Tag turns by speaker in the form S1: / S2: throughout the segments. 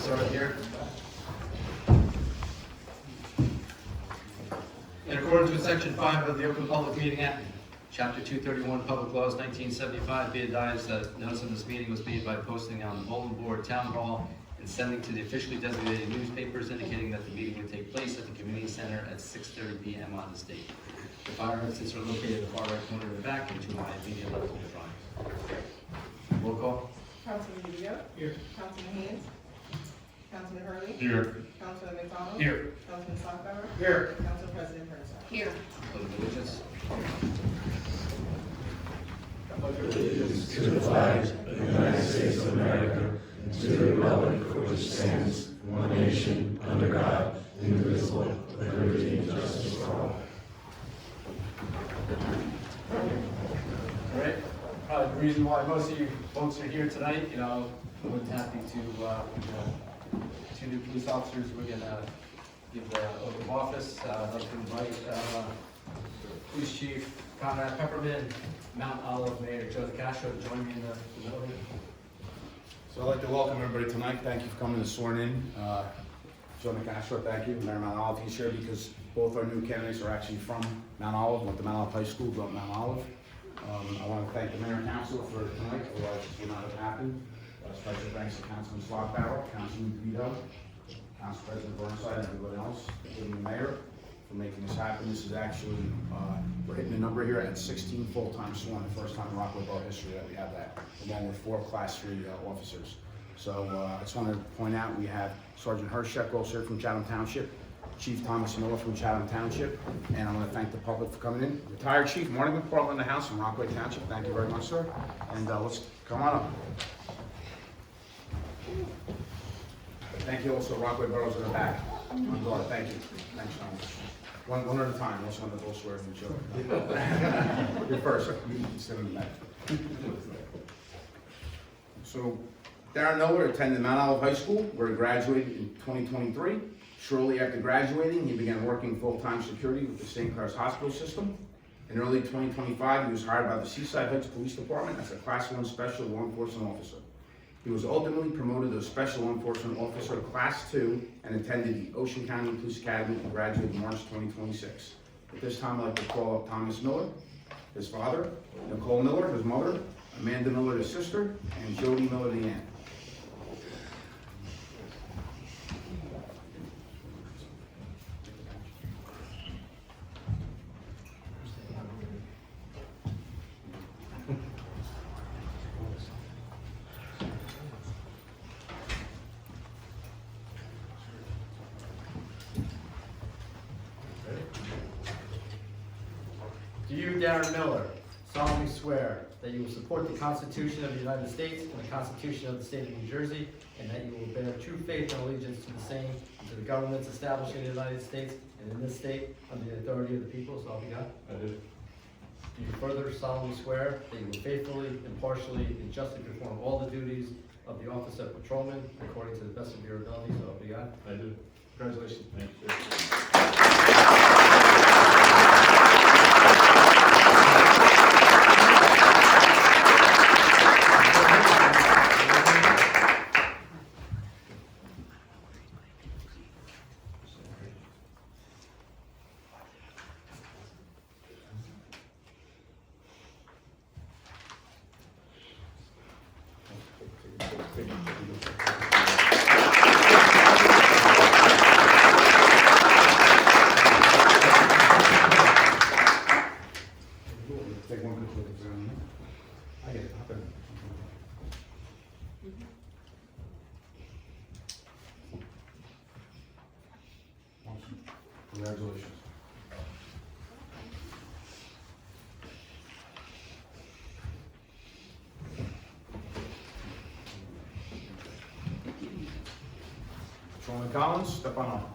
S1: started here. In accordance with Section 5 of the Open Public Meeting Act, Chapter 231, Public Laws 1975, be advised that notice of this meeting was made by posting on the bulletin board, town hall, and sending to the officially designated newspapers indicating that the meeting would take place at the community center at 6:30 p.m. on this date. The fire exits are located in the far right corner of the back and to my immediate left in front. Roll call.
S2: Councilman DeVito.
S1: Here.
S2: Councilman Haynes. Councilman Hurley.
S3: Here.
S2: Councilman McDonald.
S1: Here.
S2: Councilman Stockbauer.
S1: Here.
S2: Council President Herzog.
S4: Here.
S1: Pledge of allegiance.
S3: Allegiance to the flag of the United States of America and to the republic for which stands one nation under God, indivisible, with liberty and justice for all.
S1: All right. The reason why most of you folks are here tonight, I'm more than happy to, two new police officers, we're gonna give the oath of office. I'd like to invite Police Chief Conrad Pepperman, Mount Olive Mayor Joe Castro to join me in the building.
S5: So I'd like to welcome everybody tonight. Thank you for coming to sworn in. Joe Castro, thank you. Mayor Mount Olive, he's here because both our new candidates are actually from Mount Olive, went to Mount Olive High School, grew up in Mount Olive. I want to thank the Mayor and Council for tonight, otherwise this would not have happened. Special thanks to Councilman Stockbauer, Councilman DeVito, Council President Burnside, and everybody else, including the Mayor, for making this happen. This is actually, we're hitting a number here at 16 full-time sworn, the first time in Rockaway Borough history that we have that, along with 4 Class 3 officers. So I just want to point out, we have Sergeant Hershek also from Chatham Township, Chief Thomas Miller from Chatham Township, and I want to thank the public for coming in. Retired Chief Martin McPartland in the house from Rockaway Township, thank you very much, sir. And let's come on up. Thank you also, Rockaway Borough's in the back. I'm glad, thank you. Thanks, Thomas. One at a time, let's want to both swear from each other. You're first, you can sit in the back. So, Darren Miller attended Mount Olive High School, where he graduated in 2023. Shortly after graduating, he began working full-time security with the St. Clair's Hospital System. In early 2025, he was hired by the Seaside Heights Police Department as a Class 1 Special Law Enforcement Officer. He was ultimately promoted to Special Law Enforcement Officer Class 2 and attended the Ocean County Police Academy and graduated in March 2026. At this time, I'd like to call up Thomas Miller, his father, Nicole Miller, his mother, Amanda Miller, his sister, and Jody Miller, the aunt.
S1: Do you, Darren Miller, solemnly swear that you will support the Constitution of the United States and the Constitution of the State of New Jersey, and that you will bear true faith and allegiance to the same and to the governments established in the United States and in this state under the authority of the people, so help you God?
S3: I do.
S1: Do you further solemnly swear that you will faithfully, impartially, and justly perform all the duties of the office of patrolman according to the best of your ability, so help you God?
S3: I do.
S1: Congratulations.
S3: Thank you.
S5: Take one quick look at them. I get it. Hop in. Awesome. Congratulations. Patrolman Collins, step on up.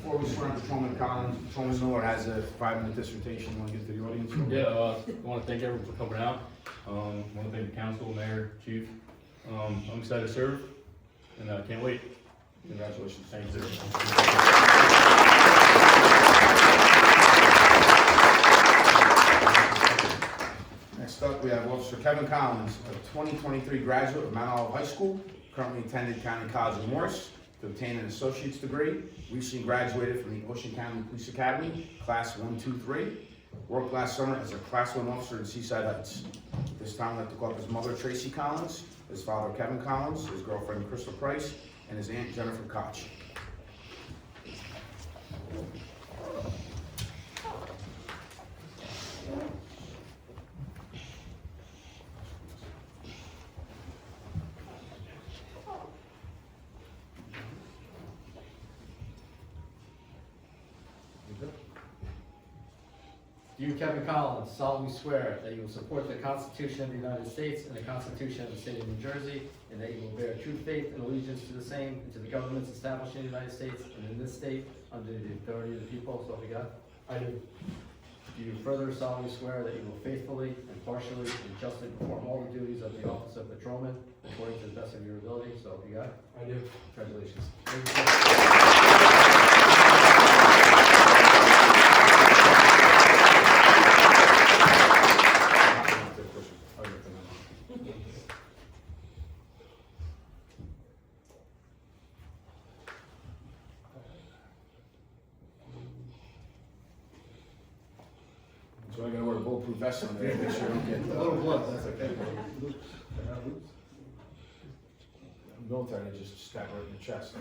S5: Before we Sergeant Patrolman Collins, Patrolman Miller has a 5-minute dissertation. You want to give to the audience?
S4: Yeah, I want to thank everyone for coming out. I want to thank the council, mayor, chief. I'm excited to serve, and I can't wait.
S5: Congratulations.
S4: Thank you, sir.
S5: Next up, we have Officer Kevin Collins, a 2023 graduate of Mount Olive High School, currently attended County College of Morris to obtain an associate's degree. Recently graduated from the Ocean County Police Academy, Class 123. Worked last summer as a Class 1 officer in Seaside Heights. This time, I'd like to call up his mother, Tracy Collins, his father, Kevin Collins, his girlfriend, Crystal Price, and his aunt, Jennifer Koch.
S1: You, Kevin Collins, solemnly swear that you will support the Constitution of the United States and the Constitution of the State of New Jersey, and that you will bear true faith and allegiance to the same and to the governments established in the United States and in this state under the authority of the people, so help you God?
S4: I do.
S1: Do you further solemnly swear that you will faithfully, impartially, and justly perform all the duties of the office of patrolman according to the best of your ability, so help you God?
S4: I do.
S1: Congratulations.
S5: So I gotta wear a bulletproof vest on there, make sure I don't get a little blood, that's okay. Military, they just stab right in the chest.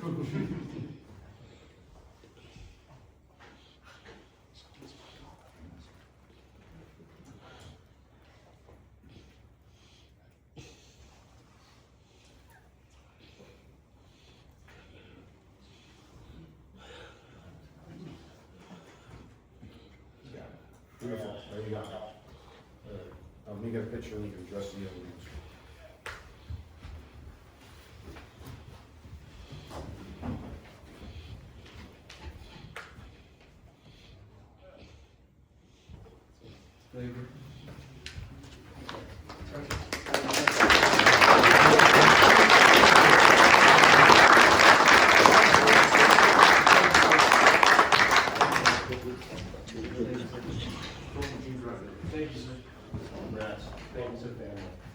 S5: Beautiful, there you go. Let me get a picture and you can address the other ones.
S4: Thank you, sir. Congrats. Thank you, sir.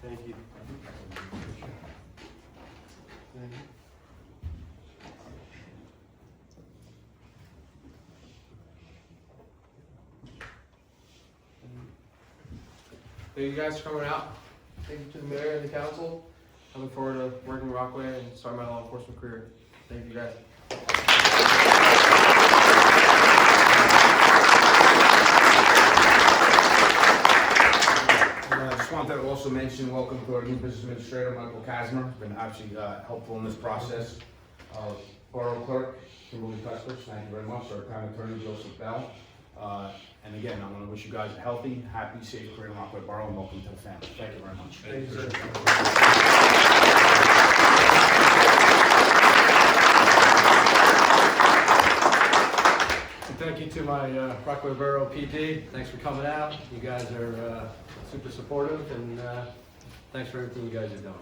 S4: Thank you.
S6: Thank you guys for coming out. Thank you to the mayor and the council. I look forward to working Rockaway and starting my law enforcement career. Thank you guys.
S5: I just wanted to also mention, welcome to our new business administrator, Michael Kasmer. He's been absolutely helpful in this process. Borough clerk, Kimberly Cuthbert, thank you very much. Our town attorney, Joseph Bell. And again, I want to wish you guys a healthy, happy, safe career in Rockaway Borough, and welcome to the family. Thank you very much.
S6: Thank you, sir.
S1: Thank you to my Rockaway Borough PD. Thanks for coming out. You guys are super supportive, and thanks for everything you guys are doing.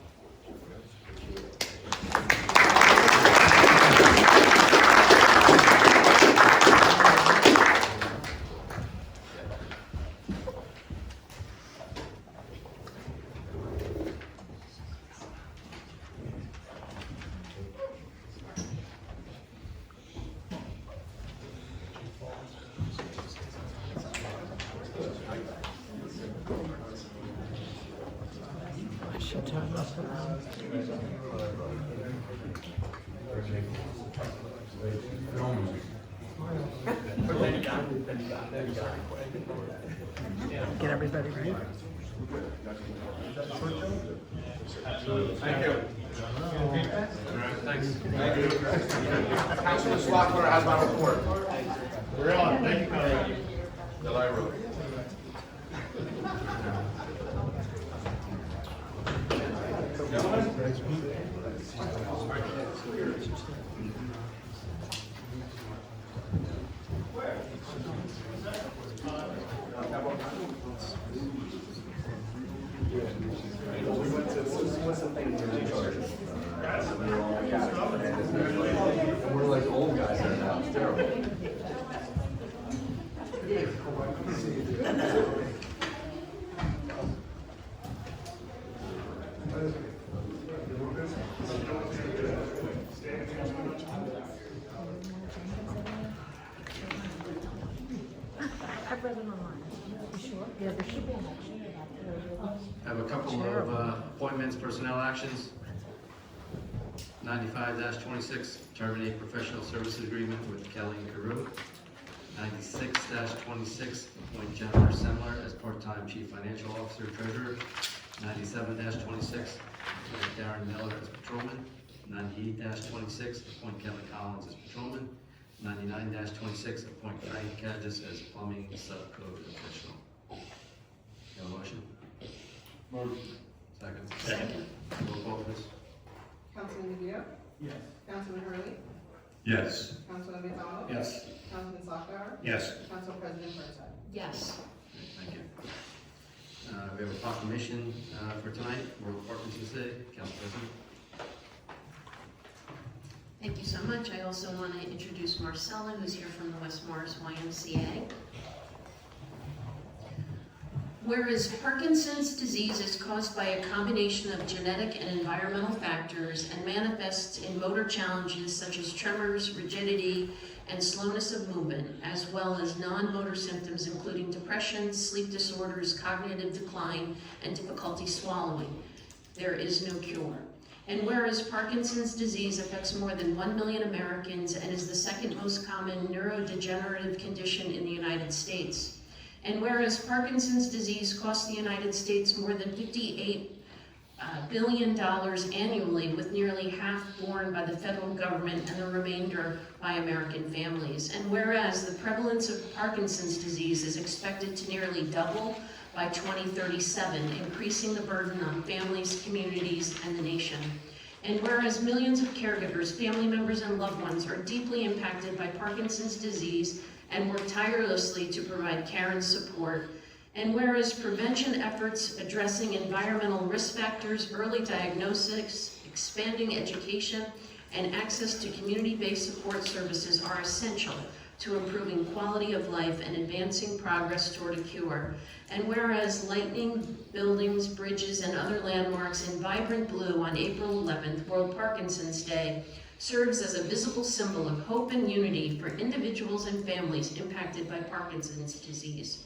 S7: Get everybody ready.
S5: Thank you.
S1: Thanks.
S5: Councilman Slockler has my report.
S4: We're on. Thank you, Conrad.
S5: July Road.
S6: We're like old guys right now, it's terrible.
S7: I've read them online. You sure? Yeah, there should be an action about
S1: I have a couple of appointments, personnel actions. 95-26, terminate professional services agreement with Kelly and Carew. 96-26, appoint Jennifer Semler as part-time chief financial officer treasurer. 97-26, appoint Darren Miller as patrolman. 98-26, appoint Kelly Collins as patrolman. 99-26, appoint Frank Cadis as plumbing subcode official. Have a motion? Second.
S3: Second.
S1: Roll call, please.
S2: Councilman DeVito?
S6: Yes.
S2: Councilman Hurley?
S3: Yes.
S2: Councilman McDonald?
S3: Yes.
S2: Councilman Sockbauer?
S3: Yes.
S2: Council President Burnson?
S7: Yes.
S1: Thank you. We have a proclamation for tonight, World Parkinson Day. Council President.
S8: Thank you so much. I also want to introduce Marcella, who's here from the West Morris YMCA. Whereas Parkinson's disease is caused by a combination of genetic and environmental factors and manifests in motor challenges such as tremors, rigidity, and slowness of movement, as well as non-motor symptoms including depression, sleep disorders, cognitive decline, and difficulty swallowing. There is no cure. And whereas Parkinson's disease affects more than 1 million Americans and is the second most common neurodegenerative condition in the United States. And whereas Parkinson's disease costs the United States more than $58 billion annually, with nearly half borne by the federal government and the remainder by American families. And whereas the prevalence of Parkinson's disease is expected to nearly double by 2037, increasing the burden on families, communities, and the nation. And whereas millions of caregivers, family members, and loved ones are deeply impacted by Parkinson's disease and work tirelessly to provide care and support. And whereas prevention efforts addressing environmental risk factors, early diagnosis, expanding education, and access to community-based support services are essential to improving quality of life and advancing progress toward a cure. And whereas lighting buildings, bridges, and other landmarks in vibrant blue on April 11th, World Parkinson's Day, serves as a visible symbol of hope and unity for individuals and families impacted by Parkinson's disease.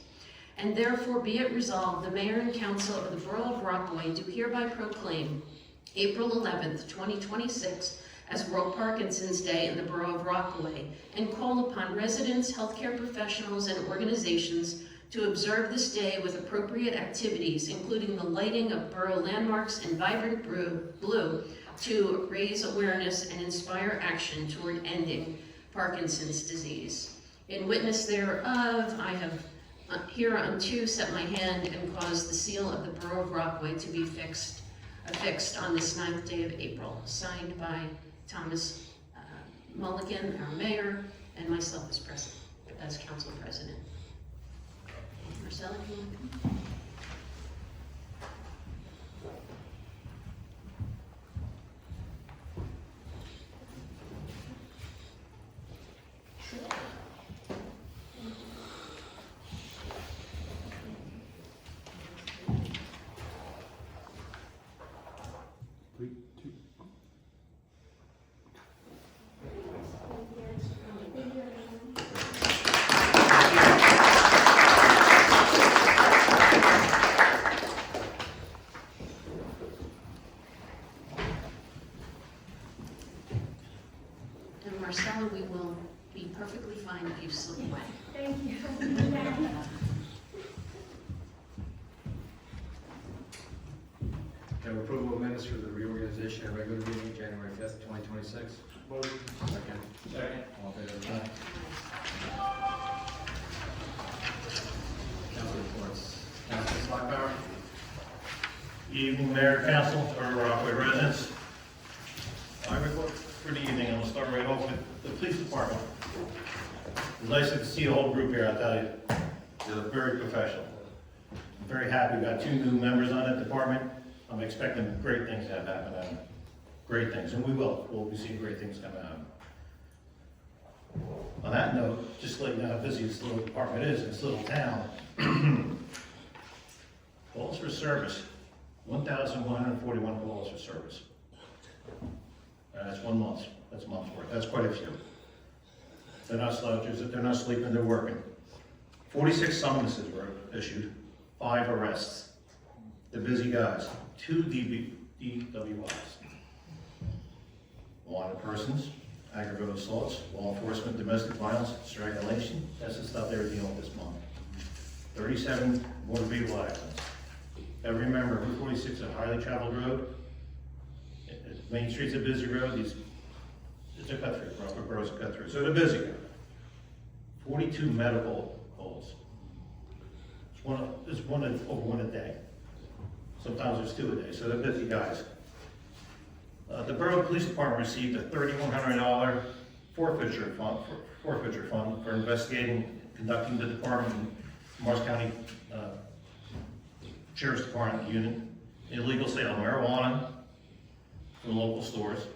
S8: And therefore be it resolved, the Mayor and Council of the Borough of Rockaway do hereby proclaim April 11th, 2026 as World Parkinson's Day in the Borough of Rockaway, and call upon residents, healthcare professionals, and organizations to observe this day with appropriate activities, including the lighting of borough landmarks in vibrant blue, to raise awareness and inspire action toward ending Parkinson's disease. In witness thereof, I have hereunto set my hand and caused the seal of the Borough of Rockaway to be affixed on this 9th day of April, signed by Thomas Mulligan, our mayor, and myself as council president. Marcella, if you want to come. And Marcella, we will be perfectly fine if you slip away.
S9: Thank you.
S1: Have approval of minutes for the reorganization of regular meeting, January 5th, 2026. Second.
S6: Second.
S1: All in favor? Council reports. Councilman Sockbauer.
S3: Evening, Mayor, Council, or Rockaway residents. My report for the evening, I'm gonna start right off with the police department. It's nice to see the whole group here, I tell you. They're very professional.
S9: very happy. We got 2 new members on that department. I'm expecting great things to happen out of it. Great things, and we will. We'll be seeing great things come out. On that note, just to let you know how busy this little department is in this little town. Calls for service, 1,141 calls for service. That's 1 month. That's a month's worth. That's quite a few. They're not slouchers. They're not sleeping. They're working. 46 summonses were issued. 5 arrests. The busy guys. 2 DWIs. Wanted persons, aggravated assaults, law enforcement, domestic violence, strangulation. That's the stuff they were dealing with this month. 37 motor vehicle accidents. Gotta remember, Route 46 is a highly traveled road. Main Street's a busy road. It's a cut through. Rockaway Borough's a cut through. So they're busy. 42 medical calls. It's over one a day. Sometimes there's 2 a day. So they're busy guys. The Borough Police Department received a $3,100 forfeiture fund for investigating, conducting the department, Marshal County Sheriff's Department unit, illegal sale of marijuana from local stores.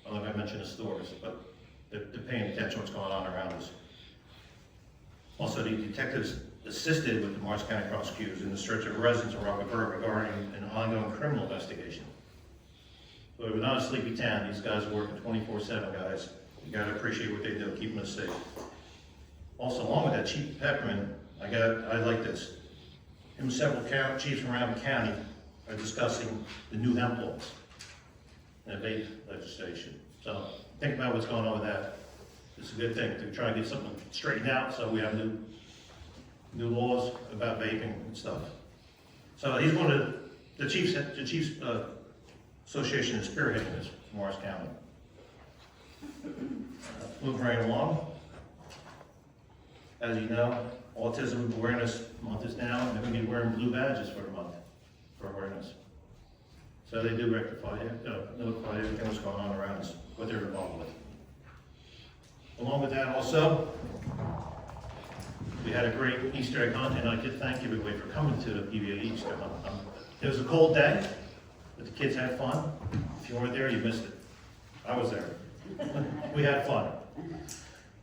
S9: I don't know if I mentioned the stores, but they're paying attention to what's going on around us. Also, the detectives assisted with the Marshal County prosecutors in the search of residents of Rockaway Borough regarding an ongoing criminal investigation. So we're not a sleepy town. These guys are working 24/7, guys. You gotta appreciate what they do, keeping us safe. Also, along with that, Chief Pepperman, I like this. Him and several chiefs from around the county are discussing the new hemp laws and vape legislation. So think about what's going on with that. It's a good thing to try and get something straightened out so we have new laws about vaping and stuff. So he's one of the chiefs association is spearheading this in Morris County. Moving right along. As you know, Autism Awareness Month is now, and they're going to be wearing blue badges for the month for awareness. So they do notify everything that's going on around us, what they're involved with. Along with that also, we had a great Easter egg hunt, and I'd like to thank everybody for coming to the PVA Easter hunt. It was a cold day, but the kids had fun. If you weren't there, you missed it. I was there. We had fun.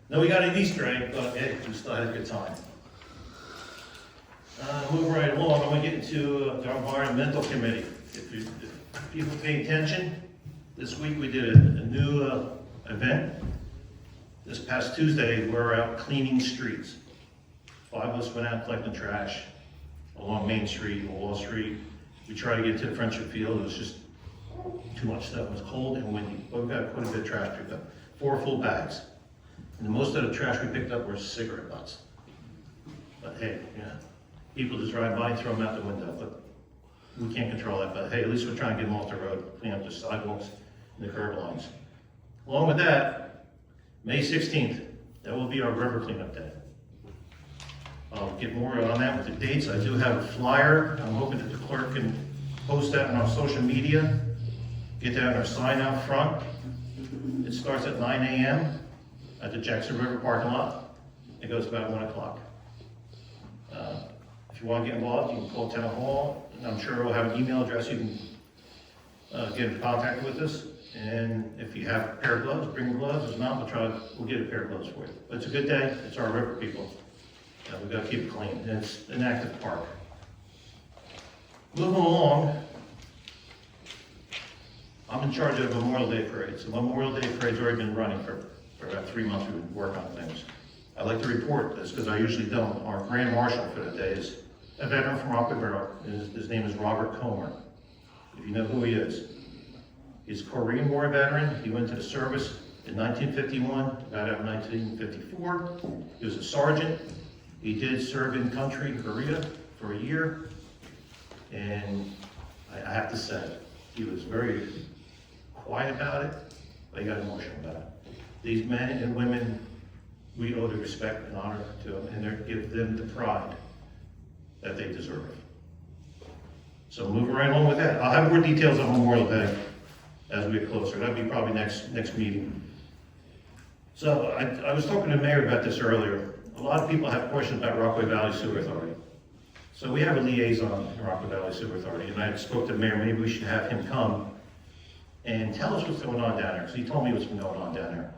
S9: No, we got an Easter egg, but hey, we still had a good time. Moving right along, I'm going to get into the environmental committee. If people pay attention, this week we did a new event. This past Tuesday, we're out cleaning streets. 5 of us went out collecting trash along Main Street, Wall Street. We tried to get to the Friendship Field. It was just too much stuff. It was cold and windy, but we got quite a bit of trash picked up. 4 full bags. And most of the trash we picked up were cigarette butts. But hey, yeah, people just drive by and throw them out the window, but we can't control that. But hey, at least we're trying to get them off the road, clean up the sidewalks and the curb lines. Along with that, May 16th, that will be our river cleanup day. I'll get more on that with the dates. I do have a flyer. I'm hoping that the clerk can post that on our social media, get that on our sign out front. It starts at 9 a.m. at the Jackson River parking lot. It goes about 1 o'clock. If you want to get involved, you can call Town Hall. And I'm sure we'll have an email address you can get in contact with us. And if you have a pair of gloves, bring your gloves. If not, we'll get a pair of gloves for you. But it's a good day. It's our river, people. We've got to keep it clean. And it's an active park. Moving along, I'm in charge of Memorial Day Parade. So Memorial Day Parade's already been running for about 3 months. We've been working on things. I like to report this because I usually don't. Our Grand Marshal for the day is a veteran from Rockaway Borough. His name is Robert Comer. If you know who he is. He's a Korean War veteran. He went to the service in 1951, got out in 1954. He was a sergeant. He did serve in country in Korea for a year. And I have to say, he was very quiet about it, but he got emotional about it. These men and women, we owe the respect and honor to them, and give them the pride that they deserve. So moving right along with that, I'll have more details on Memorial Day as we get closer. That'll be probably next meeting. So I was talking to the mayor about this earlier. A lot of people have questions about Rockaway Valley Sewer Authority. So we have a liaison in Rockaway Valley Sewer Authority, and I spoke to the mayor, maybe we should have him come and tell us what's going on down there, because he told me what's been going on down there.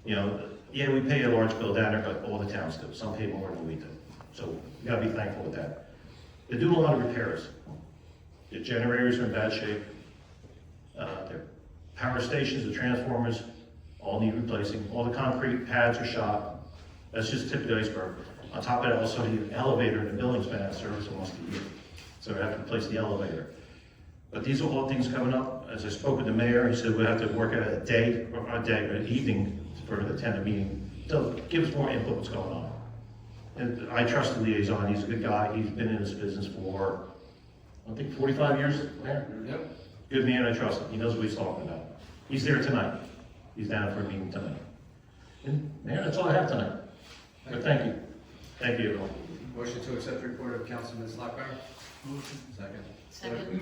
S9: You know, yeah, we pay a large bill down there, but all the towns do. Some pay more than we do. So we gotta be thankful with that. They do a lot of repairs. The generators are in bad shape. Their power stations, the transformers, all need replacing. All the concrete pads are shot. That's just the tip of the iceberg. On top of that, also the elevator in the building's been out of service almost a year. So we have to replace the elevator. But these are all things coming up. As I spoke with the mayor, he said we have to work at a day, or not a day, but an evening for the attend a meeting. So give us more input what's going on. And I trust the liaison. He's a good guy. He's been in this business for, I think, 45 years, Mayor?
S1: Yep.
S9: Good man, I trust him. He knows what he's talking about. He's there tonight. He's down for a meeting tonight. And Mayor, that's all I have tonight. But thank you. Thank you, everyone.
S1: Motion to accept the report of Councilman Slocum. Motion. Second.
S8: Second.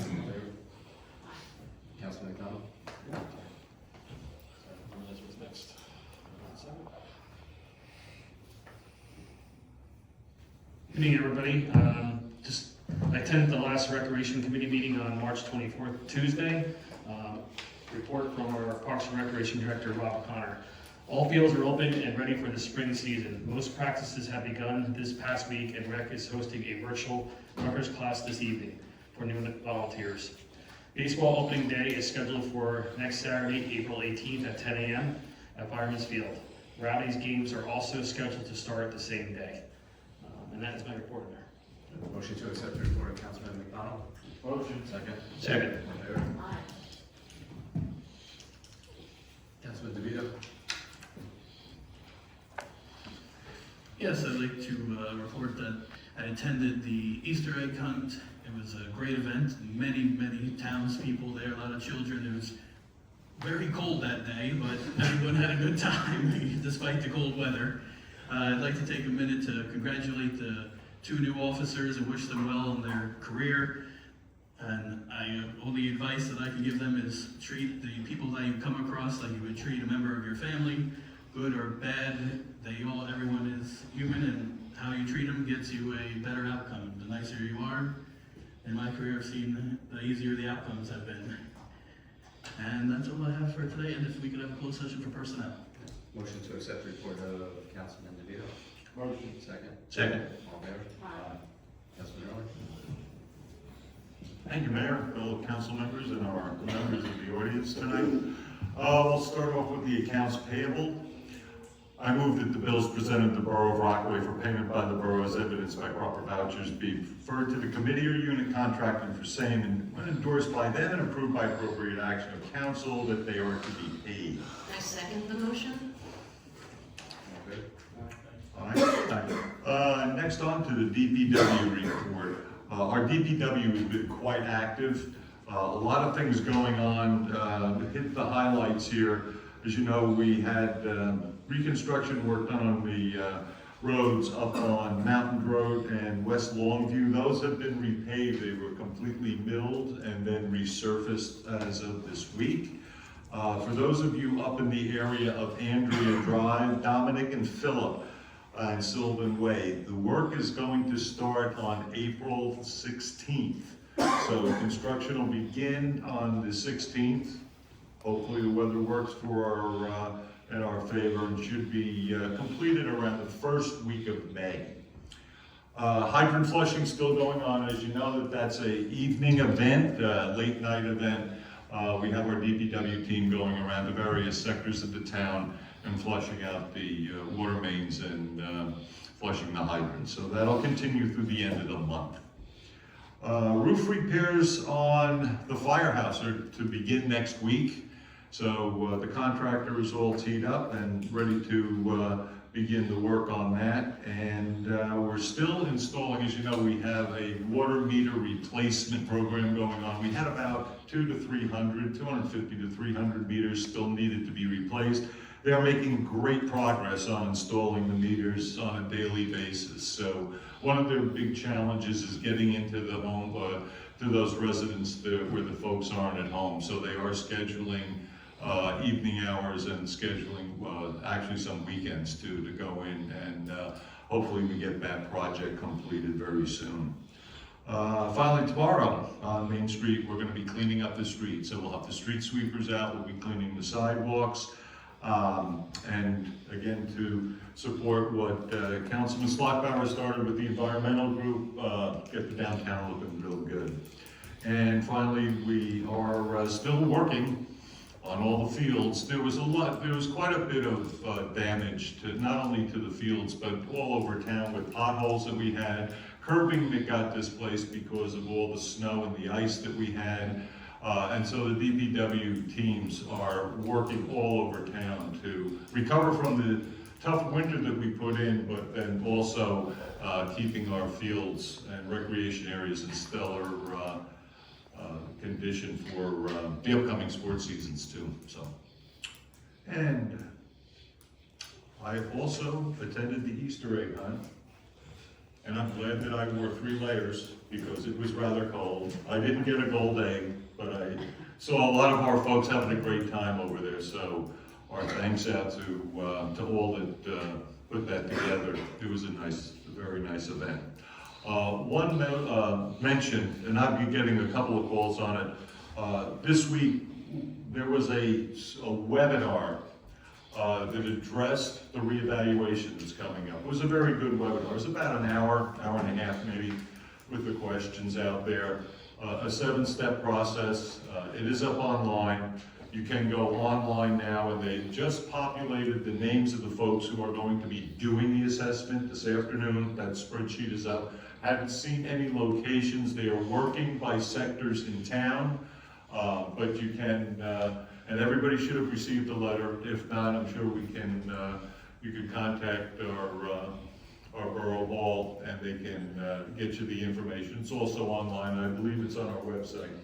S1: Councilman McDonald.
S10: Good evening, everybody. I attended the last Recreation Committee meeting on March 24th, Tuesday. Report from our Parks and Recreation Director, Rob Connor. All fields are open and ready for the spring season. Most practices have begun this past week, and Rec is hosting a virtual runners class this evening for new volunteers. Baseball opening day is scheduled for next Saturday, April 18th at 10 a.m. at Fireman's Field. Rowdy's games are also scheduled to start the same day. And that is my report, Mayor.
S1: Motion to accept the report of Councilman McDonald.
S10: Motion.
S1: Second.
S9: Second.
S1: All in favor? Councilman DeVito.
S11: Yes, I'd like to report that I attended the Easter egg hunt. It was a great event. Many townspeople there, a lot of children. It was very cold that day, but everyone had a good time despite the cold weather. I'd like to take a minute to congratulate the 2 new officers and wish them well in their career. And only advice that I can give them is treat the people that you come across like you would treat a member of your family, good or bad. Everyone is human, and how you treat them gets you a better outcome. The nicer you are, in my career I've seen the easier the outcomes have been. And that's all I have for today, and if we could have a closed session for personnel.
S1: Motion to accept the report of Councilman DeVito.
S10: Motion.
S1: Second.
S9: Second.
S1: All in favor?
S2: Aye.
S1: Councilman Early.
S3: Thank you, Mayor, fellow council members, and our members of the audience tonight. We'll start off with the accounts payable. I move that the bills presented to the Borough of Rockaway for payment by the borough as evidenced by proper vouchers be referred to the committee or unit contracting for same, and when endorsed by them and approved by appropriate action of council, that they are to be paid.
S8: I second the motion.
S1: All good?
S3: All right. Next on to the DPW report. Our DPW has been quite active. A lot of things going on. To hit the highlights here, as you know, we had reconstruction work done on the roads up on Mountain Road and West Longview. Those have been repaved. They were completely milled and then resurfaced as of this week. For those of you up in the area of Andrea Drive, Dominic and Phillip and Sylvan Way, the work is going to start on April 16th. So construction will begin on the 16th. Hopefully the weather works for in our favor and should be completed around the first week of May. Hydrant flushing still going on. As you know, that's a evening event, late night event. We have our DPW team going around the various sectors of the town and flushing out the water mains and flushing the hydrants. So that'll continue through the end of the month. Roof repairs on the firehouse are to begin next week. So the contractor is all teed up and ready to begin the work on that. And we're still installing, as you know, we have a water meter replacement program going on. We had about 250 to 300 meters still needed to be replaced. They are making great progress on installing the meters on a daily basis. So one of their big challenges is getting into the home, to those residents where the folks aren't at home. So they are scheduling evening hours and scheduling actually some weekends too to go in, and hopefully we get that project completed very soon. Finally, tomorrow on Main Street, we're gonna be cleaning up the street. So we'll have the street sweepers out, we'll be cleaning the sidewalks. And again, to support what Councilman Slockbauer started with the environmental group, get the downtown looking real good. And finally, we are still working on all the fields. There was quite a bit of damage to, not only to the fields, but all over town with potholes that we had, curbing that got displaced because of all the snow and the ice that we had. And so the DPW teams are working all over town to recover from the tough winter that we put in, but then also keeping our fields and recreation areas in stellar condition for the upcoming sports seasons too. So, and I also attended the Easter egg hunt, and I'm glad that I wore 3 layers because it was rather cold. I didn't get a gold egg, but I saw a lot of our folks having a great time over there. So our thanks out to all that put that together. It was a very nice event. One mention, and I've been getting a couple of calls on it. This week, there was a webinar that addressed the reevaluation that's coming up. It was a very good webinar. It was about an hour and a half maybe, with the questions out there. A 7-step process. It is up online. You can go online now, and they just populated the names of the folks who are going to be doing the assessment this afternoon. That spreadsheet is up. Haven't seen any locations. They are working by sectors in town, but you can, and everybody should have received a letter. If not, I'm sure we can, you can contact our Borough Hall, and they can get you the information. It's also online. I believe it's on our website.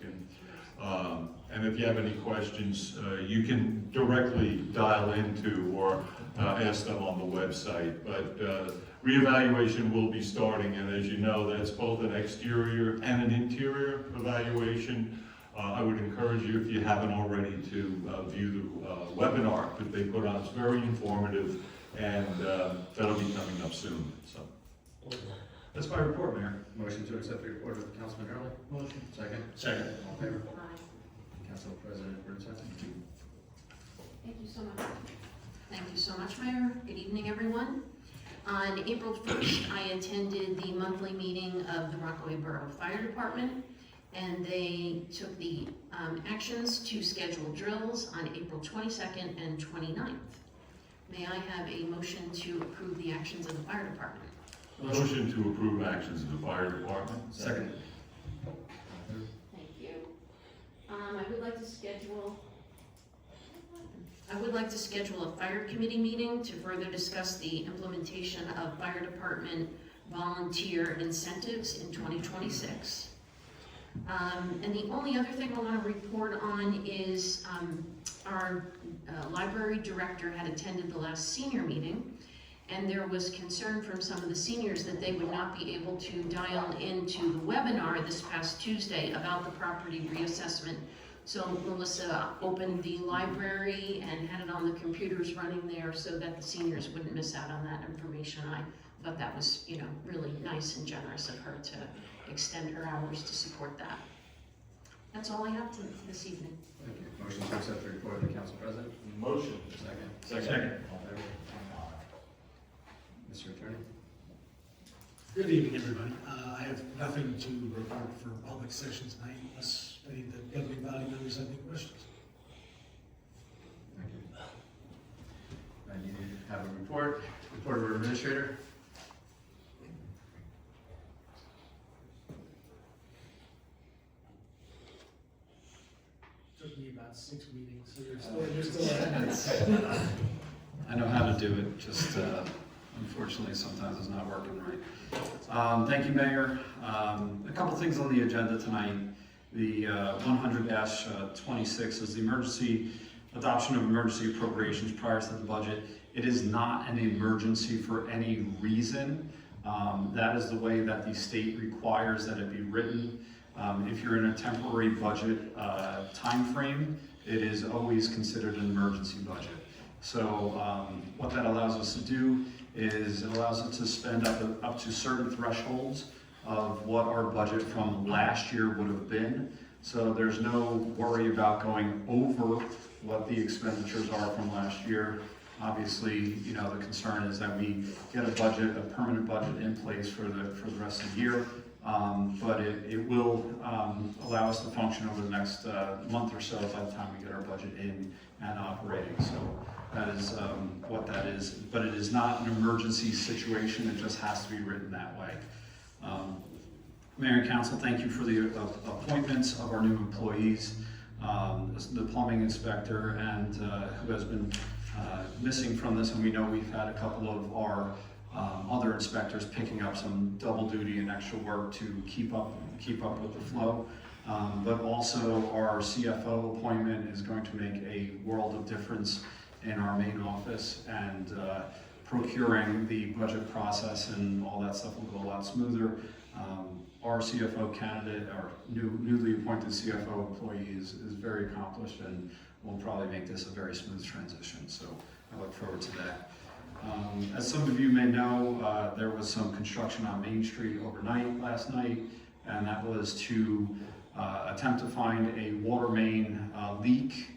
S3: And if you have any questions, you can directly dial into or ask them on the website. But reevaluation will be starting, and as you know, that's both an exterior and an interior evaluation. I would encourage you, if you haven't already, to view the webinar that they put on. It's very informative, and that'll be coming up soon. So
S1: That's my report, Mayor. Motion to accept the report of Councilman Hurley.
S11: Motion.
S1: Second.
S9: Second.
S1: All in favor?
S8: Aye.
S1: Council President Burnside.
S8: Thank you so much. Thank you so much, Mayor. Good evening, everyone. On April 1st, I attended the monthly meeting of the Rockaway Borough Fire Department, and they took the actions to schedule drills on April 22nd and 29th. May I have a motion to approve the actions of the fire department?
S3: Motion to approve actions of the fire department.
S1: Second.
S8: Thank you. I would like to schedule a fire committee meeting to further discuss the implementation of fire department volunteer incentives in 2026. And the only other thing I want to report on is our library director had attended the last senior meeting, and there was concern from some of the seniors that they would not be able to dial into the webinar this past Tuesday about the property reassessment. So Melissa opened the library and had it on the computers running there so that the seniors wouldn't miss out on that information. I thought that was, really nice and generous of her to extend her hours to support that. That's all I have this evening.
S1: Thank you. Motion to accept the report of the Council President.
S3: Motion.
S1: Second.
S9: Second.
S1: All in favor? Mr. Attorney.
S11: Good evening, everybody. I have nothing to report for public session tonight unless any of the governing body members have any questions.
S1: Thank you. I need to have a report of our administrator.
S11: Took me about 6 meetings, so you're still ahead.
S1: I know how to do it, just unfortunately sometimes it's not working right. Thank you, Mayor. A couple things on the agenda tonight. The 100-26 is the emergency adoption of emergency appropriations prior to the budget. It is not an emergency for any reason. That is the way that the state requires that it be written. If you're in a temporary budget time frame, it is always considered an emergency budget. So what that allows us to do is it allows us to spend up to certain thresholds
S12: of what our budget from last year would have been. So there's no worry about going over what the expenditures are from last year. Obviously, you know, the concern is that we get a budget, a permanent budget in place for the rest of the year. But it will allow us to function over the next month or so by the time we get our budget in and operating. So that is what that is. But it is not an emergency situation. It just has to be written that way. Mayor and Council, thank you for the appointments of our new employees. The plumbing inspector and who has been missing from this, and we know we've had a couple of our other inspectors picking up some double duty and extra work to keep up with the flow. But also our CFO appointment is going to make a world of difference in our main office, and procuring the budget process and all that stuff will go a lot smoother. Our CFO candidate, our newly appointed CFO employee is very accomplished and will probably make this a very smooth transition. So I look forward to that. As some of you may know, there was some construction on Main Street overnight last night, and that was to attempt to find a water main leak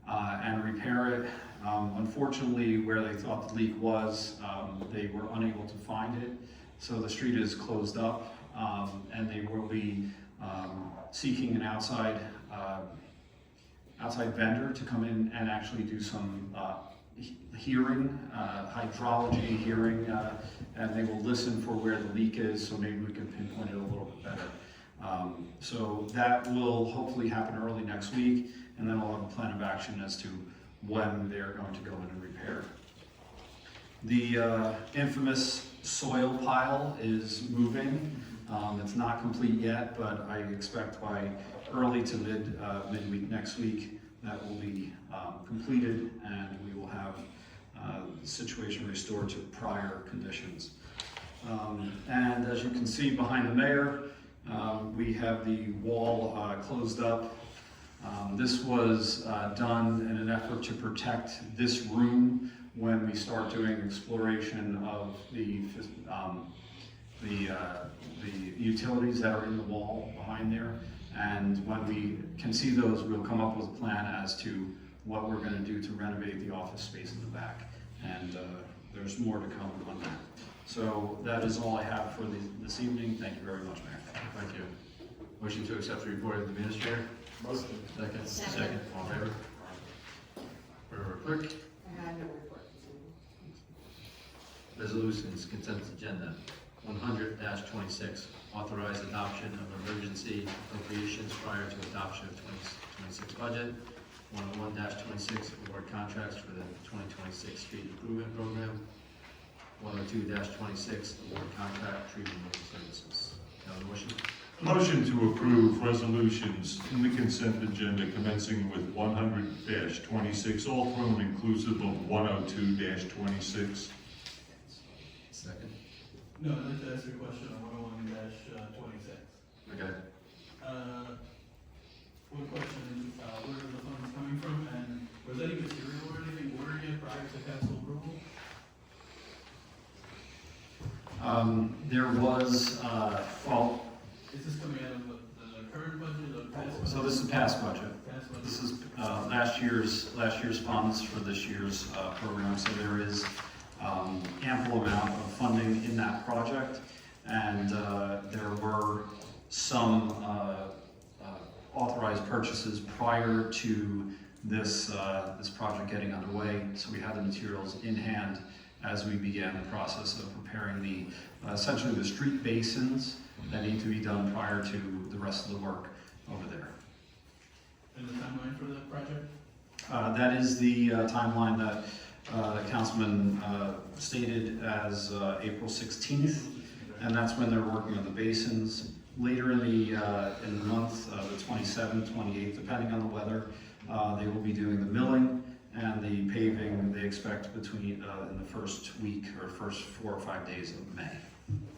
S12: and repair it. Unfortunately, where they thought the leak was, they were unable to find it. So the street is closed up, and they will be seeking an outside vendor to come in and actually do some hearing, hydrology hearing, and they will listen for where the leak is, so maybe we can pinpoint it a little bit better. So that will hopefully happen early next week, and then we'll have a plan of action as to when they're going to go in and repair. The infamous soil pile is moving. It's not complete yet, but I expect by early to midweek next week that will be completed, and we will have the situation restored to prior conditions. And as you can see behind the mayor, we have the wall closed up. This was done in an effort to protect this room when we start doing exploration of the utilities that are in the wall behind there. And when we can see those, we'll come up with a plan as to what we're going to do to renovate the office space in the back. And there's more to come on that. So that is all I have for this evening. Thank you very much, Mayor.
S1: Thank you. Motion to accept the report of the administrator?
S5: Motion.
S1: Second.
S8: Second.
S1: All in favor? Borough Clerk?
S2: I have no report this evening.
S1: Resolutions, consent agenda. 100-26, authorize adoption of emergency appropriations prior to adoption of 2026 budget. 101-26, award contracts for the 2026 street improvement program. 102-26, award contract tree removal services. Can I have a motion?
S3: Motion to approve resolutions in the consent agenda commencing with 100-26, all thrown inclusive of 102-26.
S1: Second.
S11: No, I'd like to ask you a question on 101-26.
S1: Okay.
S11: One question, where are the funds coming from, and was any material or anything ordered yet prior to council approval?
S12: There was, well,
S11: Is this coming out of the current budget or past budget?
S12: so this is past budget.
S11: Past budget.
S12: This is last year's funds for this year's program, so there is ample amount of funding in that project, and there were some authorized purchases prior to this project getting underway, so we had the materials in hand as we began the process of preparing the essentially the street basins that need to be done prior to the rest of the work over there.
S11: And the timeline for that project?
S12: That is the timeline that Councilman stated as April 16th, and that's when they're working on the basins. Later in the month, the 27th, 28th, depending on the weather, they will be doing the milling and the paving. They expect between in the first week or first 4 or 5 days of May.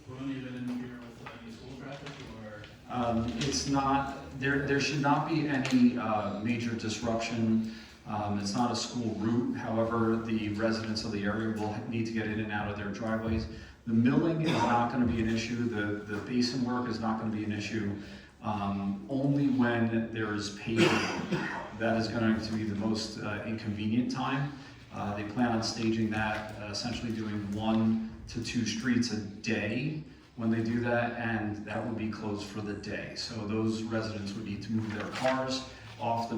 S11: Will any of it interfere with any school traffic or?
S12: It's not, there should not be any major disruption. It's not a school route, however, the residents of the area will need to get in and out of their driveways. The milling is not gonna be an issue, the basin work is not gonna be an issue. Only when there is paving, that is going to be the most inconvenient time. They plan on staging that, essentially doing 1 to 2 streets a day when they do that, and that would be closed for the day. So those residents would need to move their cars off the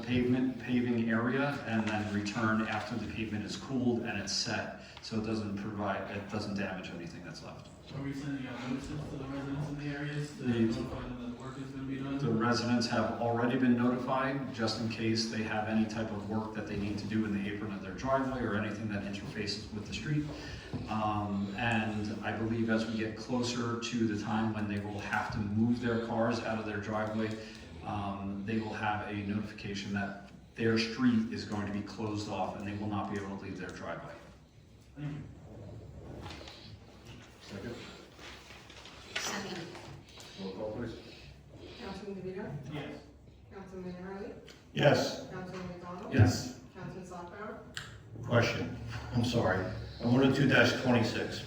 S12: paving area and then return after the pavement is cooled and it's set, so it doesn't damage anything that's left.
S11: Are we sending out notices to the residents in the areas to notify them that work is gonna be done?
S12: The residents have already been notified, just in case they have any type of work that they need to do in the apron of their driveway or anything that interfaces with the street. And I believe as we get closer to the time when they will have to move their cars out of their driveway, they will have a notification that their street is going to be closed off and they will not be able to leave their driveway.
S11: Thank you.
S1: Second.
S8: Second.
S1: Roll call, please.
S2: Councilman DeVito?
S11: Yes.
S2: Councilman Hurley?
S9: Yes.
S2: Councilman McDonald?
S1: Yes.
S2: Councilman Slapbauer?
S9: Question, I'm sorry. On 102-26,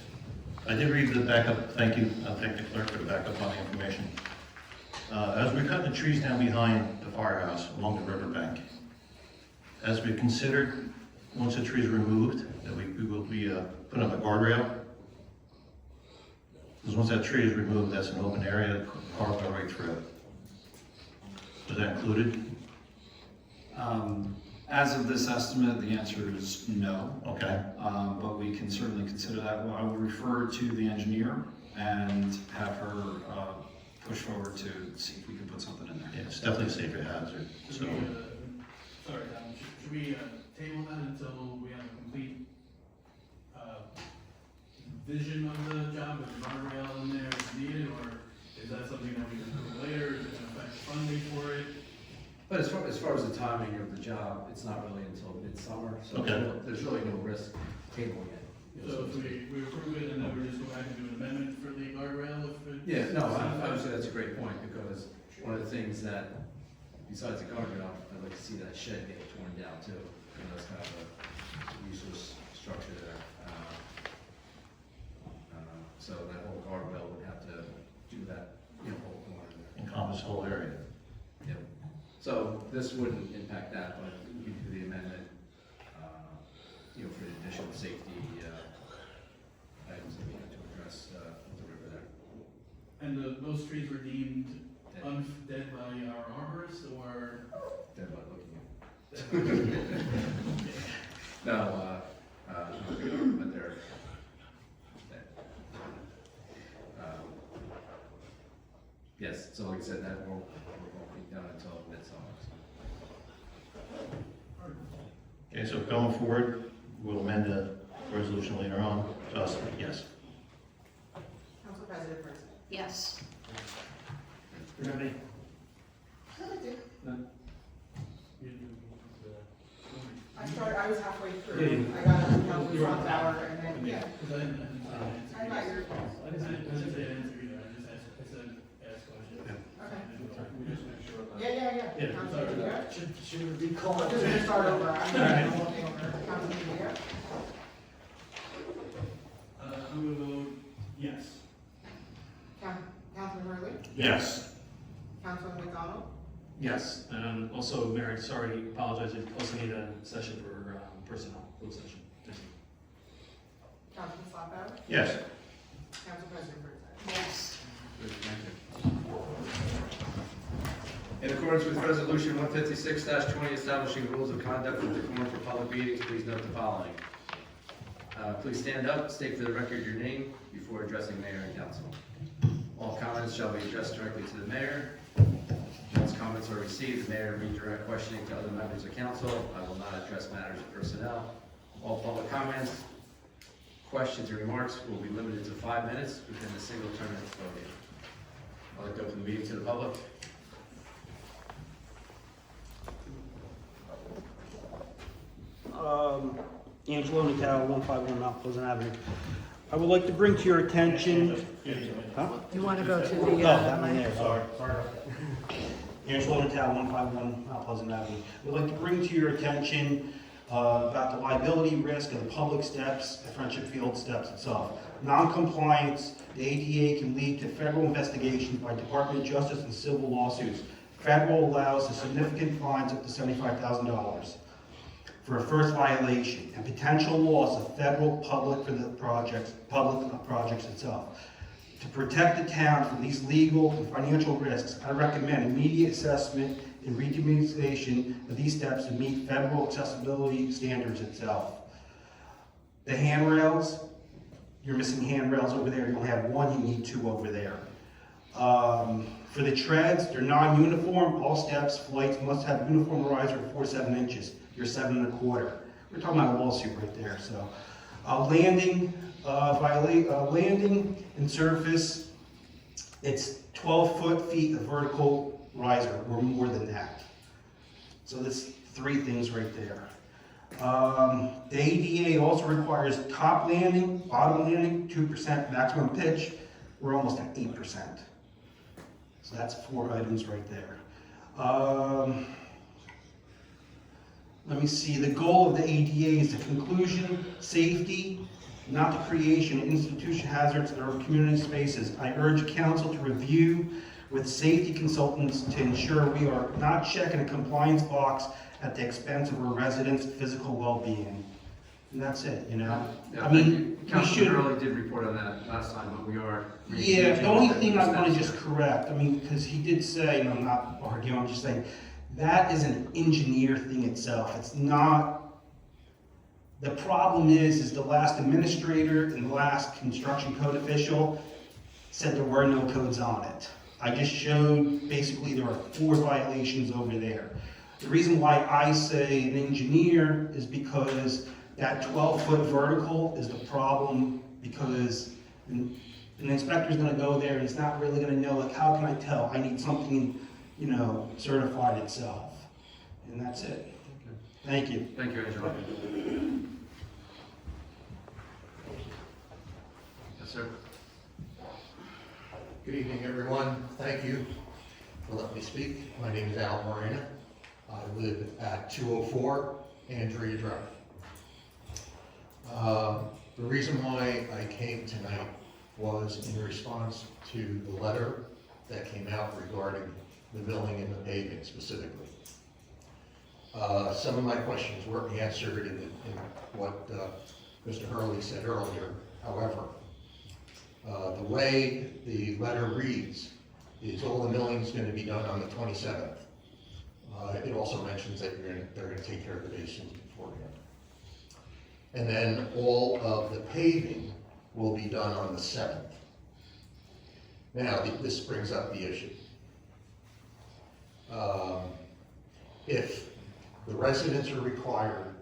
S9: I did read the backup, thank you, I'll thank the clerk for the backup on the information. As we're cutting the trees down behind the firehouse along the riverbank, as we considered, once the trees are removed, that we will be putting up a guardrail. Because once that tree is removed, that's an open area, cars go right through it. Is that included?
S12: As of this estimate, the answer is no.
S9: Okay.
S12: But we can certainly consider that. I will refer to the engineer and have her push forward to see if we can put something in there.
S9: Yeah, it's definitely a safer hazard, so.
S11: Should we, sorry, Tom, should we table that until we have a complete vision of the job, with the guardrail in there if needed, or is that something that we can do later? Is it going to affect funding for it?
S1: But as far as the timing of the job, it's not really until midsummer, so
S9: Okay.
S1: there's really no risk tabling it.
S11: So if we approve it and then we just go back and do an amendment for the guardrail if it?
S1: Yeah, no, obviously that's a great point, because one of the things that, besides the guardrail, I'd like to see that shed get torn down too. You know, it's kind of a useless structure there. So that whole guardrail would have to do that, whole corner there.
S9: Encompass the whole area.
S1: Yep. So this wouldn't impact that, but we do the amendment, for the additional safety, items that we have to address, with the river there.
S11: And those trees were deemed dead by our arborists, or?
S1: Dead by looking at. No, but they're dead. Yes, so like I said, that won't be done until midsummer.
S9: Okay, so going forward, we'll amend the resolution later on. Yes.
S2: Council President Brinson?
S8: Yes.
S1: Do you have any?
S2: I was halfway
S1: Yeah,
S2: through.
S1: you-
S2: I got on Councilman Slapbauer and then, yeah. I got your,
S11: I didn't say answer either, I said ask question.
S2: okay. Yeah.
S1: Yeah.
S2: Councilman DeVito?
S3: Should we be called?
S2: I'm just gonna start over. I'm looking over. Councilman DeVito?
S11: I'm gonna vote yes.
S2: Councilman Hurley?
S9: Yes.
S2: Councilman McDonald?
S10: Yes, and also, Mayor, sorry, apologize, you also need a session for personnel, closed session. Thank you.
S2: Councilman Slapbauer?
S9: Yes.
S2: Council President Brinson?
S8: Yes.
S1: Good, thank you. In accordance with Resolution 156-20, establishing rules of conduct for the quorum for public meetings, please note the following. Please stand up, state for the record your name before addressing mayor and council. All comments shall be addressed directly to the mayor. Once comments are received, the mayor will redirect questioning to other members of council. I will not address matters of personnel. All public comments, questions, or remarks will be limited to 5 minutes within a single term of voting. I'd like to open the meeting to the public.
S13: Angelo Natale, 151 Mount Pleasant Avenue. I would like to bring to your attention. Huh?
S7: You want to go to the,
S13: Oh, that one there, sorry. Angelo Natale, 151 Mount Pleasant Avenue. I would like to bring to your attention about the liability risk of the public steps, the Friendship Field steps itself. Non-compliance, the ADA can lead to federal investigations by Department of Justice and civil lawsuits. Federal allows a significant fines up to $75,000 for a first violation and potential loss of federal public projects itself. To protect the town from these legal and financial risks, I recommend immediate assessment and redemediation of these steps to meet federal accessibility standards itself. The handrails, you're missing handrails over there. You don't have one, you need two over there. For the treads, they're non-uniform. All steps, flights must have uniform riser of 4 to 7 inches. You're 7 1/4. We're talking about a lawsuit right there. So, landing and surface, it's 12 feet of vertical riser or more than that. So that's 3 things right there. The ADA also requires top landing, bottom landing, 2% maximum pitch. We're almost at 8%. So that's 4 items right there. Let me see, the goal of the ADA is the conclusion, safety, not the creation of institution hazards in our community spaces. I urge council to review with safety consultants to ensure we are not checking a compliance box at the expense of our residents' physical well-being. And that's it, you know?
S1: Yeah,
S13: I mean, we
S1: Councilman
S13: should.
S1: Early did report on that last time, but we are.
S13: Yeah, the only thing I want to just correct, I mean, because he did say, and I'm not arguing, I'm just saying, that is an engineer thing itself. It's not, the problem is the last administrator and the last construction code official said there were no codes on it. I just showed, basically, there are 4 violations over there. The reason why I say an engineer is because that 12-foot vertical is the problem, because an inspector's gonna go there and he's not really gonna know, like, how can I tell? I need something, you know, certified itself. And that's it. Thank you.
S1: Thank you, Angela. Yes, sir.
S14: Good evening, everyone. Thank you for letting me speak. My name is Al Morena. I live at 204 Andrea Drive. The reason why I came tonight was in response to the letter that came out regarding the milling and the paving specifically. Some of my questions weren't answered in what Mr. Hurley said earlier. However, the way the letter reads is all the milling is going to be done on the 27th. It also mentions that they're going to take care of the basins beforehand. And then all of the paving will be done on the 7th. Now, this brings up the issue. If the residents are required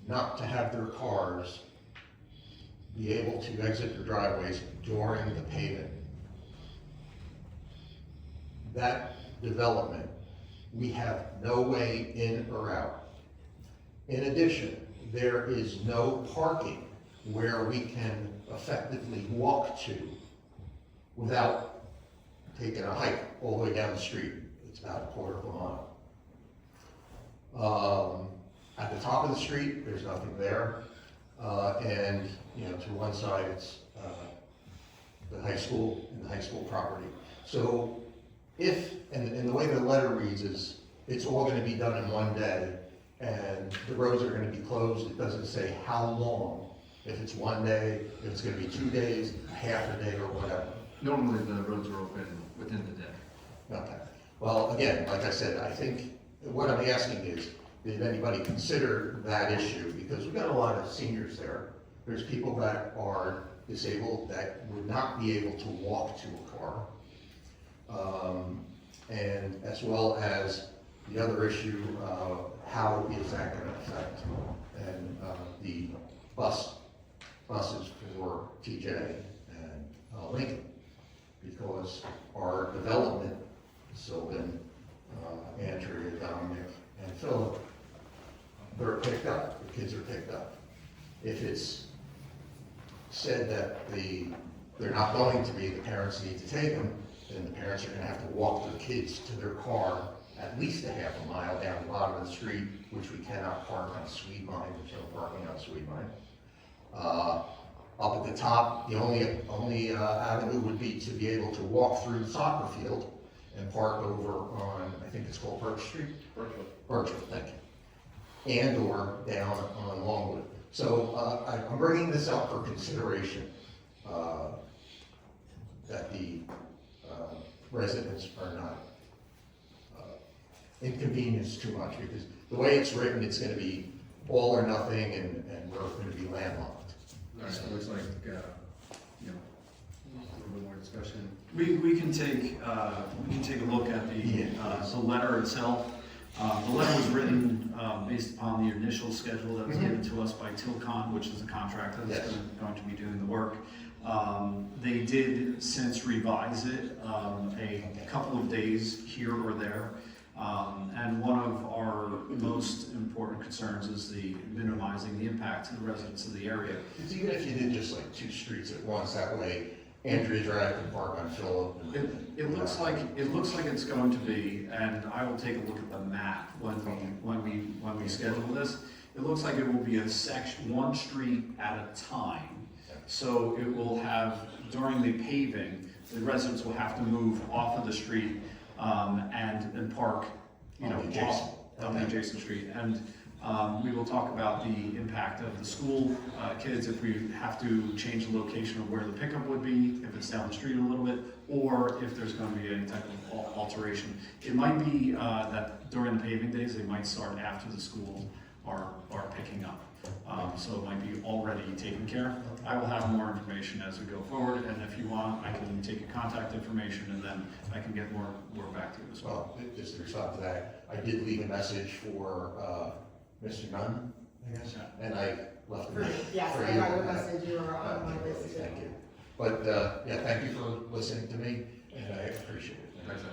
S14: not to have their cars be able to exit their driveways during the paving, that development, we have no way in or out. In addition, there is no parking where we can effectively walk to without taking a hike all the way down the street. It's about 1/4 of a mile. At the top of the street, there's nothing there. And, you know, to one side, it's the high school and the high school property. So if, and the way the letter reads is, it's all gonna be done in one day, and the roads are gonna be closed. It doesn't say how long, if it's one day, if it's gonna be 2 days, half a day, or whatever.
S1: Normally, the roads are open within the day.
S14: Okay. Well, again, like I said, I think what I'm asking is, did anybody consider that issue? Because we've got a lot of seniors there. There's people that are disabled that would not be able to walk to a car. And as well as the other issue, how is that going to affect and the buses for TJ and Lincoln? Because our development, Sylvan, Andrea, Dominic, and Philip, they're picked up, the kids are picked up. If it's said that they're not going to be, the parents need to take them, then the parents are gonna have to walk their kids to their car at least a half a mile down the bottom of the street, which we cannot park on Sweet Mine, there's no parking on Sweet Mine. Up at the top, the only avenue would be to be able to walk through the soccer field and park over on, I think it's called Birch Street? Birchwood, thank you. And or down on Longwood. So I'm bringing this up for consideration, that the residents are not inconvenienced too much, because the way it's written, it's gonna be all or nothing, and we're gonna be landlocked.
S1: All right, so it looks like, you know, a little bit more discussion.
S12: We can take a look at the letter itself. The letter was written based upon the initial schedule that was given to us by Tilcon, which is the contractor that's going to be doing the work. They did since revise it a couple of days here or there. And one of our most important concerns is the minimizing the impact to the residents of the area.
S14: It's even if you did just like 2 streets at once, that way Andrea Drive can park on Phillip.
S12: It looks like it's going to be, and I will take a look at the map when we schedule this. It looks like it will be one street at a time. So it will have, during the paving, the residents will have to move off of the street and park, you know, on the adjacent street. And we will talk about the impact of the school kids if we have to change the location of where the pickup would be, if it's down the street a little bit, or if there's going to be any type of alteration. It might be that during the paving days, they might start after the schools are picking up. So it might be already taken care of. I will have more information as we go forward, and if you want, I can take your contact information, and then I can get more back to you as well.
S14: Well, just to respond to that, I did leave a message for Mr. Nunn, I guess, and I left a message.
S2: Yes,
S14: for
S2: I
S14: you.
S2: got your message, you were on my list too.
S14: Thank you. But, yeah, thank you for listening to me, and I appreciate it.
S1: Thanks, Al.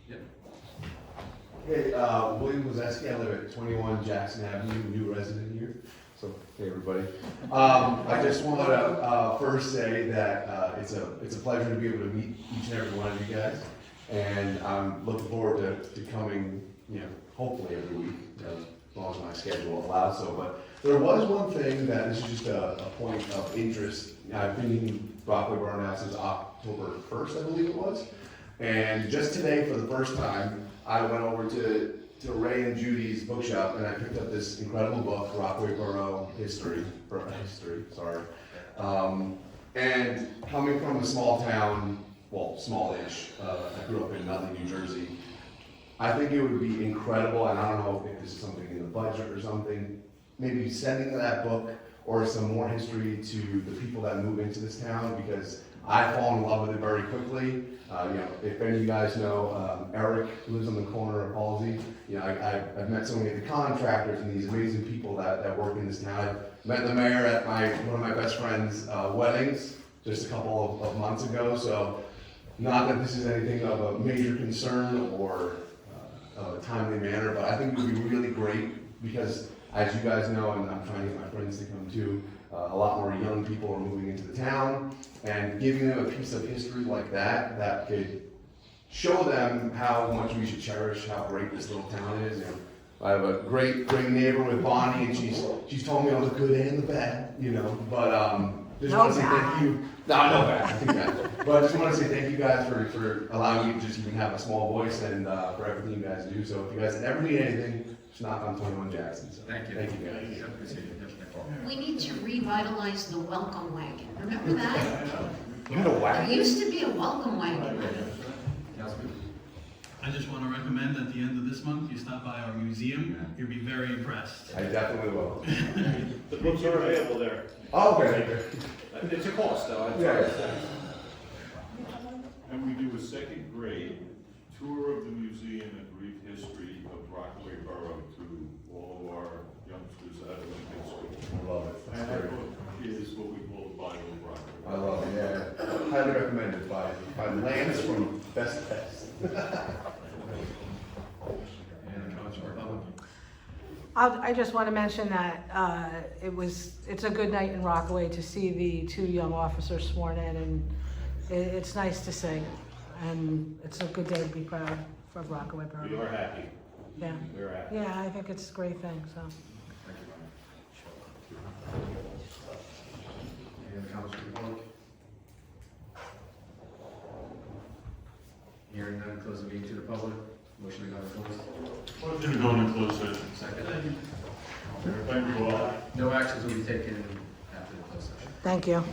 S1: Yep.
S15: Hey, William Wazeski, I live at 21 Jackson Avenue, new resident here. So, hey everybody. I just wanted to first say that it's a pleasure to be able to meet each and every one of you guys. And I'm looking forward to coming, you know, hopefully every week, you know, as long as my schedule allows so. But there was one thing that is just a point of interest. I've been in Rockaway Borough now since October 1st, I believe it was. And just today, for the first time, I went over to Ray and Judy's bookshop, and I picked up this incredible book, Rockaway Borough History, sorry. And coming from a small town, well, small-ish, I grew up in Nutley, New Jersey, I think it would be incredible, and I don't know if this is something in the budget or something, maybe sending that book or some more history to the people that move into this town, because I fall in love with it very quickly. You know, if any of you guys know Eric, who lives on the corner of Halsey, you know, I've met so many of the contractors and these amazing people that work in this town. I've met the mayor at one of my best friend's weddings just a couple of months ago. So, not that this is anything of a major concern or of a timely manner, but I think it would be really great because, as you guys know, and I'm trying to get my friends to come too, a lot more young people are moving into the town, and giving them a piece of history like that could show them how much we should cherish how great this little town is. You know, I have a great neighbor with Bonnie, and she's told me all the good and the bad, you know, but just want to say thank you. No bad, I think that. But I just want to say thank you guys for allowing me to just even have a small voice and for everything you guys do. So if you guys ever need anything, just knock on 21 Jackson. So
S1: Thank you.
S15: Thank you guys.
S8: We need to revitalize the welcome wagon. Remember that?
S15: You had a
S8: There
S15: wagon?
S8: used to be a welcome wagon.
S11: I just want to recommend at the end of this month, you stop by our museum, you'll be very impressed.
S15: I definitely will.
S9: The books are available there.
S15: Oh, okay.
S9: It's a cost though.
S15: Yeah.
S3: And we do a second grade tour of the museum and brief history of Rockaway Borough to all of our youngsters out of Lincoln School.
S15: I love it.
S3: And
S15: That's
S3: that
S15: great.
S3: book is what we call the Bible of Rockaway.
S15: I love it, yeah. Highly recommended by Lance from Best Best.
S7: I just want to mention that it's a good night in Rockaway to see the 2 young officers sworn in, and it's nice to see, and it's a good day to be proud of Rockaway Borough.
S5: We are happy.
S7: Yeah,
S5: We are happy.
S7: yeah, I think it's a great thing, so.
S5: Thank you,
S1: Any other comments from the public? Hearing none, close the meeting to the public. Motion to go into closed.
S9: Motion to go into closed session.
S1: Second.
S9: Thank you all.
S1: No actions will be taken after the closed session.
S7: Thank you.